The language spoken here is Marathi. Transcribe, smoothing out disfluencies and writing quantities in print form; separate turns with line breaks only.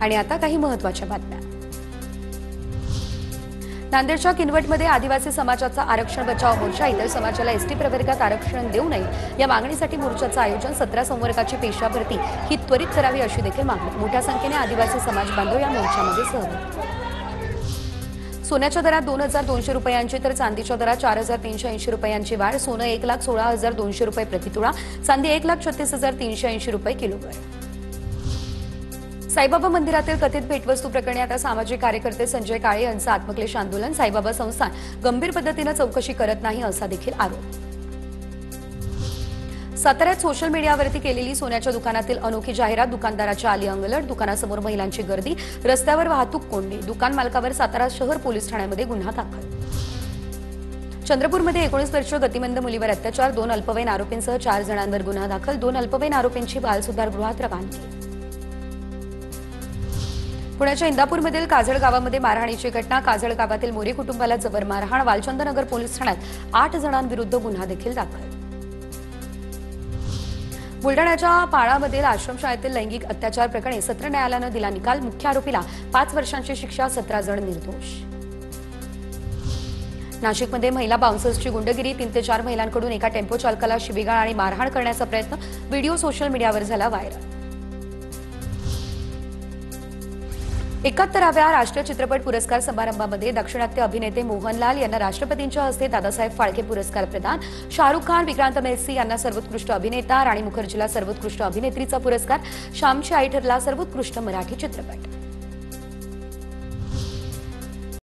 आणि आता काही महत्त्वाच्या बातम्या। नांदेडच्या किनवटमध्ये आदिवासी समाजाचा आरक्षण बचाव मोर्चा, इतर समाजाला एसटी प्रवर्गात आरक्षण देऊ नये या मागणीसाठी मोर्चाचं आयोजन। 17 संवर्गाची पेशा भरती ही त्वरित करावी अशी देखील मागणी। मोठ्या संख्येने आदिवासी समाज बांधव या मोर्चामध्ये सहभागी। सोन्याच्या दरात 2200 रुपयांची तर चांदीच्या दरात 4380 रुपयांची वाढ। सोनं 1,16,200 रुपये प्रतितोळा, चांदी 1,36,380 रुपये किलोवर। साईबाबा मंदिरातील कथित भेटवस्तू प्रकरणी आता सामाजिक कार्यकर्ते संजय काळे यांचं आत्मक्लेश आंदोलन। साईबाबा संस्थान गंभीर पद्धतीने चौकशी करत नाही असा देखील आरोप। साताऱ्यात सोशल मीडियावरती केलेली सोन्याच्या दुकानातील अनोखी जाहिरात, दुकानदाराच्या आली अंगलट, दुकानासमोर महिलांची गर्दी, रस्त्यावर वाहतूक कोंडी, दुकान मालकावर सातारा शहर पोलीस ठाण्यामध्ये गुन्हा दाखल। चंद्रपूरमध्ये 19 वर्षीय गतिमंद मुलीवर अत्याचार, 2 अल्पवयीन आरोपींसह 4 जणांवर गुन्हा दाखल, 2 अल्पवयीन आरोपींची बालसुधारगृहात रवानगी। पुण्याच्या इंदापूरमधील काजळ गावामध्ये मारहाणीची घटना, काजळ गावातील मोरे कुटुंबाला जबर मारहाण, वालचंदनगर पोलीस ठाण्यात 8 जणांविरुद्ध गुन्हा देखील दाखल। बुलढाण्याच्या पाळामधील आश्रमशाळेतील लैंगिक अत्याचार प्रकरणी सत्र न्यायालयानं दिला निकाल, मुख्य आरोपीला 5 वर्षांची शिक्षा, 17 जण निर्दोष। नाशिकमध्ये महिला बाउन्सर्सची गुंडगिरी, 3 ते 4 महिलांकडून एका टेम्पो चालकाला शिवीगाळ आणि मारहाण करण्याचा प्रयत्न, व्हिडिओ सोशल मीडियावर झाला व्हायरल। 71व्या राष्ट्रीय चित्रपट पुरस्कार समारंभामध्ये दाक्षिणात्य अभिनेते मोहनलाल यांना राष्ट्रपतींच्या हस्ते दादासाहेब फाळके पुरस्कार प्रदान। शाहरुख खान, विक्रांत मेसी यांना सर्वोत्कृष्ट अभिनेता, राणी मुखर्जीला सर्वोत्कृष्ट अभिनेत्रीचा पुरस्कार, श्यामची आई ठरला सर्वोत्कृष्ट मराठी चित्रपट।